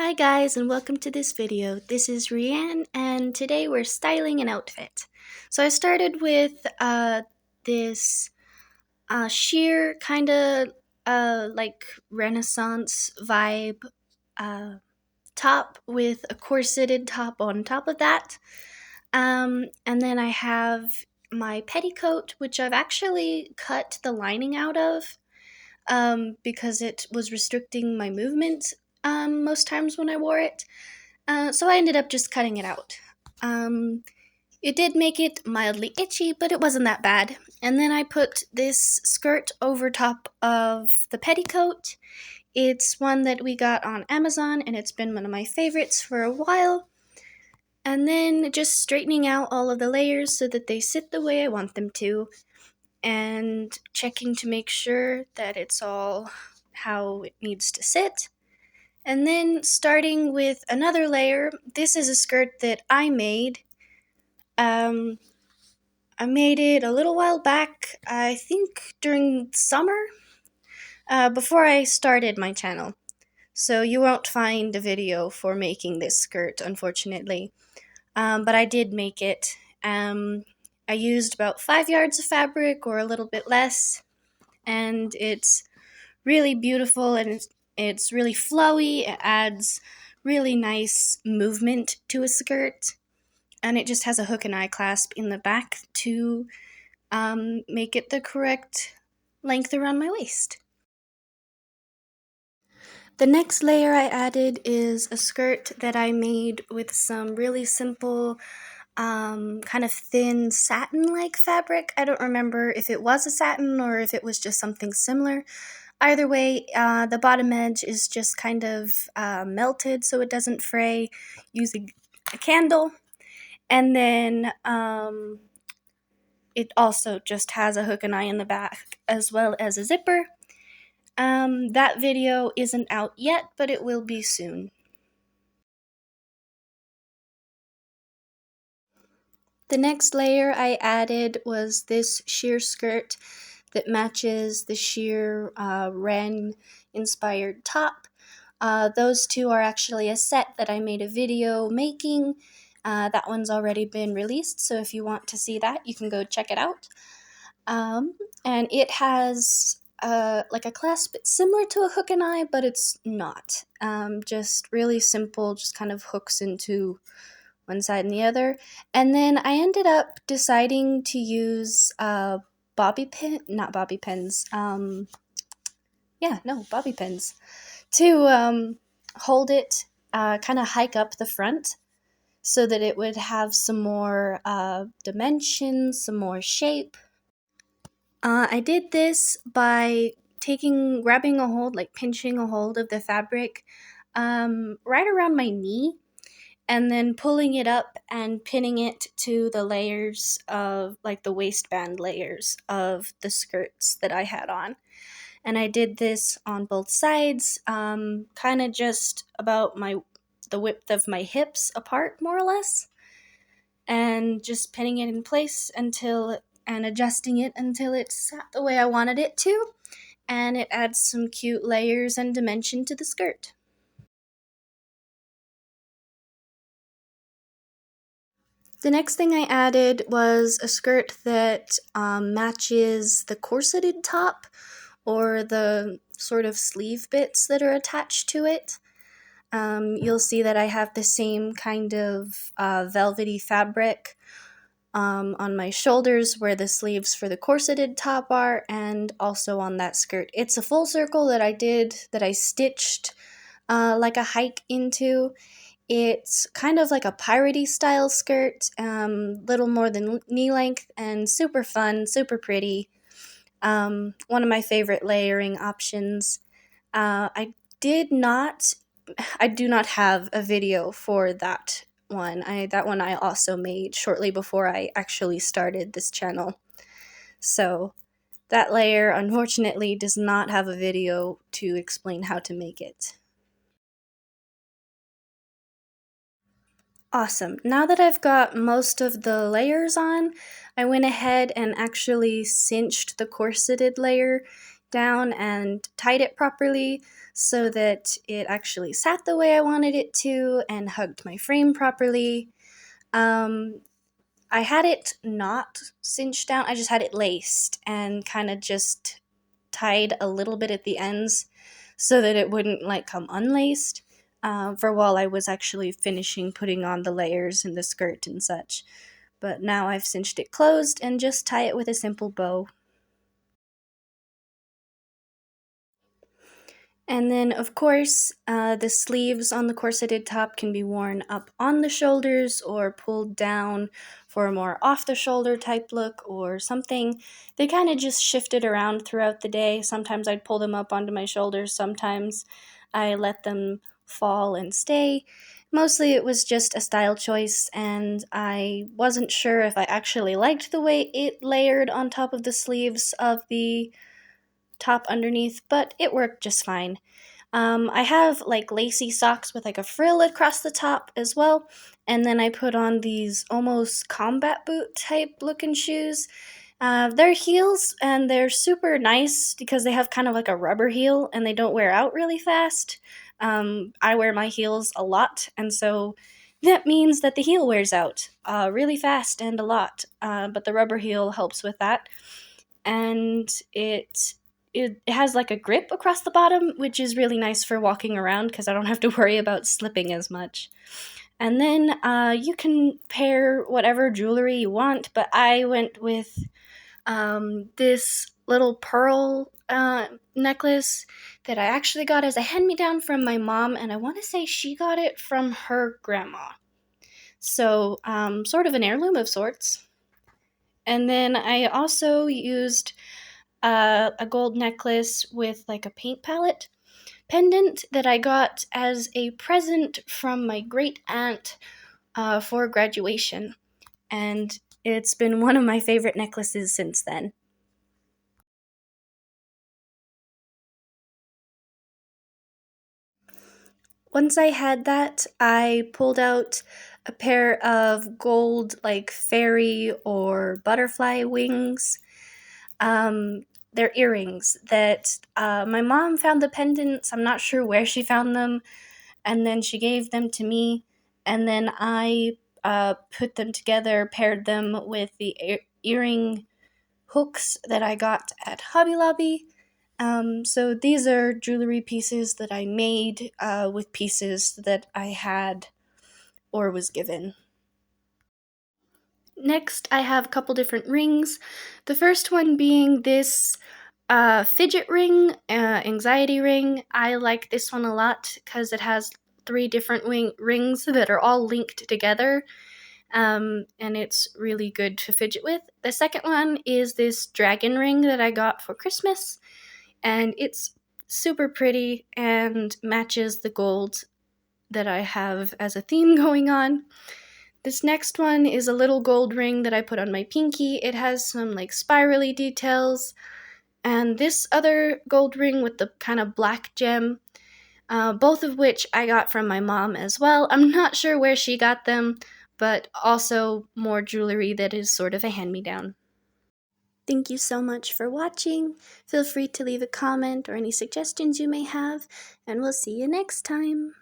Hi guys and welcome to this video. This is Rianne and today we're styling an outfit. So I started with this sheer kind of like Renaissance vibe top with a corseted top on top of that. And then I have my petticoat, which I've actually cut the lining out of because it was restricting my movement most times when I wore it. So I ended up just cutting it out. It did make it mildly itchy, but it wasn't that bad. And then I put this skirt over top of the petticoat. It's one that we got on Amazon, and it's been one of my favorites for a while. And then just straightening out all of the layers so that they sit the way I want them to, and checking to make sure that it's all how it needs to sit. And then starting with another layer, this is a skirt that I made. I made it a little while back, I think during summer, before I started my channel. So you won't find a video for making this skirt, unfortunately. But I did make it. I used about 5 yards of fabric or a little bit less, and it's really beautiful and it's really flowy. It adds really nice movement to a skirt, and it just has a hook and eye clasp in the back to make it the correct length around my waist. The next layer I added is a skirt that I made with some really simple kind of thin satin-like fabric. I don't remember if it was a satin or if it was just something similar. Either way, the bottom edge is just kind of melted so it doesn't fray using a candle. And then it also just has a hook and eye in the back as well as a zipper. That video isn't out yet, but it will be soon. The next layer I added was this sheer skirt that matches the sheer Ren inspired top. Those two are actually a set that I made a video making. That one's already been released, so if you want to see that, you can go check it out. And it has like a clasp similar to a hook and eye, but it's not. Just really simple, just kind of hooks into one side and the other. And then I ended up deciding to use bobby pins to hold it, kind of hike up the front so that it would have some more dimension, some more shape. I did this by grabbing a hold, like pinching a hold of the fabric right around my knee, and then pulling it up and pinning it to the layers of, like, the waistband layers of the skirts that I had on. And I did this on both sides, kind of just about the width of my hips apart, more or less, and just pinning it in place and adjusting it until it sat the way I wanted it to, and it adds some cute layers and dimension to the skirt. The next thing I added was a skirt that matches the corseted top, or the sort of sleeve bits that are attached to it. You'll see that I have the same kind of velvety fabric on my shoulders where the sleeves for the corseted top are, and also on that skirt. It's a full circle that I stitched like a hike into. It's kind of like a piratey style skirt, little more than knee length, and super fun, super pretty. One of my favorite layering options. I do not have a video for that one. That one I also made shortly before I actually started this channel. So that layer, unfortunately, does not have a video to explain how to make it. Awesome. Now that I've got most of the layers on, I went ahead and actually cinched the corseted layer down and tied it properly so that it actually sat the way I wanted it to and hugged my frame properly. I had it not cinched down, I just had it laced and kind of just tied a little bit at the ends so that it wouldn't like come unlaced for while I was actually finishing putting on the layers in the skirt and such. But now I've cinched it closed and just tie it with a simple bow. And then, of course, the sleeves on the corseted top can be worn up on the shoulders or pulled down for a more off the shoulder type look or something. They kind of just shifted around throughout the day. Sometimes I'd pull them up onto my shoulders, sometimes I let them fall and stay. Mostly it was just a style choice, and I wasn't sure if I actually liked the way it layered on top of the sleeves of the top underneath, but it worked just fine. I have like lacy socks with like a frill across the top as well, and then I put on these almost combat boot type looking shoes. They're heels and they're super nice because they have kind of like a rubber heel and they don't wear out really fast. I wear my heels a lot, and so that means that the heel wears out really fast and a lot, but the rubber heel helps with that. And it has like a grip across the bottom, which is really nice for walking around because I don't have to worry about slipping as much. And then you can pair whatever jewelry you want, but I went with this little pearl necklace that I actually got as a hand me down from my mom, and I want to say she got it from her grandma. So, sort of an heirloom of sorts. And then I also used a gold necklace with like a paint palette pendant that I got as a present from my great aunt for graduation. And it's been one of my favorite necklaces since then. Once I had that, I pulled out a pair of gold, like fairy or butterfly wings. They're earrings that my mom found the pendants. I'm not sure where she found them, and then she gave them to me, and then I put them together, paired them with the earring hooks that I got at Hobby Lobby. So these are jewelry pieces that I made with pieces that I had or was given. Next, I have a couple different rings. The first one being this fidget ring, anxiety ring. I like this one a lot because it has three different rings that are all linked together, and it's really good to fidget with. The second one is this dragon ring that I got for Christmas, and it's super pretty and matches the gold that I have as a theme going on. This next one is a little gold ring that I put on my pinky. It has some like spirally details. And this other gold ring with the kind of black gem, both of which I got from my mom as well. I'm not sure where she got them, but also more jewelry that is sort of a hand-me-down. Thank you so much for watching. Feel free to leave a comment or any suggestions you may have, and we'll see you next time.